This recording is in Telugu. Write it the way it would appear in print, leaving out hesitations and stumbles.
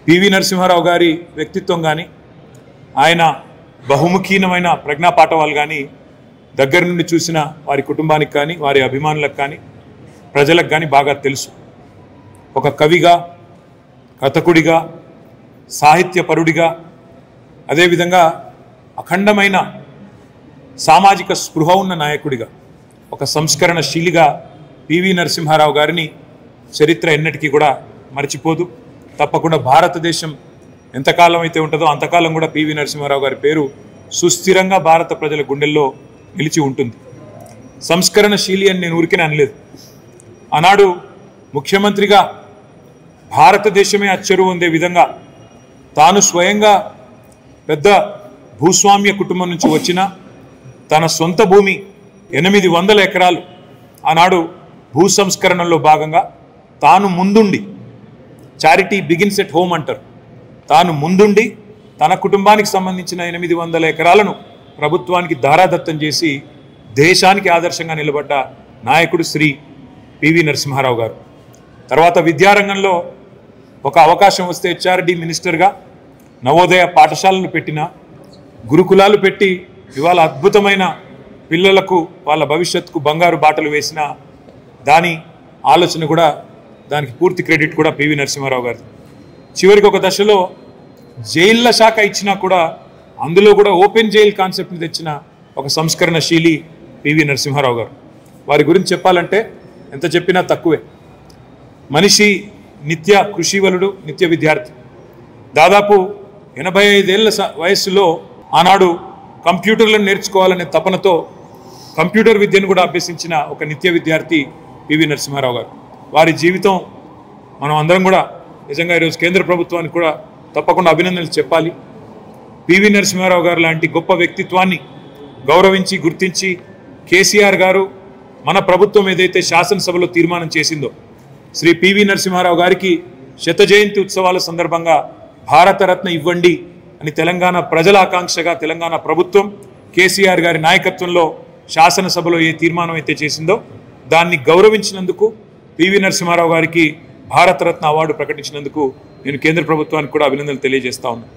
పివి నరసింహారావు గారి వ్యక్తిత్వం కానీ ఆయన బహుముఖీనమైన ప్రజ్ఞాపాఠవాలు కానీ దగ్గర నుండి చూసిన వారి కుటుంబానికి కానీ వారి అభిమానులకు కానీ ప్రజలకు కానీ బాగా తెలుసు. ఒక కవిగా, కథకుడిగా, సాహిత్యపరుడిగా, అదేవిధంగా అఖండమైన సామాజిక స్పృహ ఉన్న నాయకుడిగా, ఒక సంస్కరణశీలిగా పివి నరసింహారావు గారిని చరిత్ర ఎన్నటికీ కూడా మర్చిపోదు. తప్పకుండా భారతదేశం ఎంతకాలం అయితే ఉంటుందో అంతకాలం కూడా పివి నరసింహారావు గారి పేరు సుస్థిరంగా భారత ప్రజల గుండెల్లో నిలిచి ఉంటుంది. సంస్కరణశీలి అని నేను ఊరికే అనలేదు. ఆనాడు ముఖ్యమంత్రిగా భారతదేశమే అచ్చరు పొందే విధంగా తాను స్వయంగా పెద్ద భూస్వామ్య కుటుంబం నుంచి వచ్చిన తన సొంత భూమి 800 ఎకరాలు ఆనాడు భూ సంస్కరణలో భాగంగా తాను ముందుండి, చారిటీ బిగిన్స్ ఎట్ హోమ్ అంటారు, తాను ముందుండి తన కుటుంబానికి సంబంధించిన 800 ఎకరాలను ప్రభుత్వానికి దారాదత్తం చేసి దేశానికి ఆదర్శంగా నిలబడ్డ నాయకుడు శ్రీ పివి నరసింహారావు గారు. తర్వాత విద్యారంగంలో ఒక అవకాశం వస్తే హెచ్ఆర్డి మినిస్టర్గా నవోదయ పాఠశాలను పెట్టిన, గురుకులాలు పెట్టి ఇవాళ అద్భుతమైన పిల్లలకు వాళ్ళ భవిష్యత్తుకు బంగారు బాటలు వేసిన దాని ఆలోచన కూడా, దానికి పూర్తి క్రెడిట్ కూడా పివి నరసింహారావు గారు. చివరికి ఒక దశలో జైళ్ళ శాఖ ఇచ్చినా కూడా అందులో కూడా ఓపెన్ జైల్ కాన్సెప్ట్ని తెచ్చిన ఒక సంస్కరణశీలి పివి నరసింహారావు గారు. వారి గురించి చెప్పాలంటే ఎంత చెప్పినా తక్కువే. మనిషి నిత్య కృషివలుడు, నిత్య విద్యార్థి. దాదాపు 85 ఏళ్ల వయస్సులో ఆనాడు కంప్యూటర్లను నేర్చుకోవాలనే తపనతో కంప్యూటర్ విద్యను కూడా అభ్యసించిన ఒక నిత్య విద్యార్థి పివి నరసింహారావు గారు. వారి జీవితం మనం అందరం కూడా నిజంగా ఈరోజు కేంద్ర ప్రభుత్వానికి కూడా తప్పకుండా అభినందనలు చెప్పాలి. పివి నరసింహారావు గారు లాంటి గొప్ప వ్యక్తిత్వాన్ని గౌరవించి గుర్తించి కేసీఆర్ గారు మన ప్రభుత్వం ఏదైతే శాసనసభలో తీర్మానం చేసిందో శ్రీ పివి నరసింహారావు గారికి 100వ జయంతి ఉత్సవాల సందర్భంగా భారతరత్న ఇవ్వండి అని తెలంగాణ ప్రజల ఆకాంక్షగా తెలంగాణ ప్రభుత్వం కేసీఆర్ గారి నాయకత్వంలో శాసనసభలో ఏ తీర్మానం అయితే చేసిందో దాన్ని గౌరవించినందుకు పివి నరసింహారావు గారికి భారతరత్న అవార్డు ప్రకటించినందుకు నేను కేంద్ర ప్రభుత్వానికి కూడా అభినందనలు తెలియజేస్తా ఉన్నాను.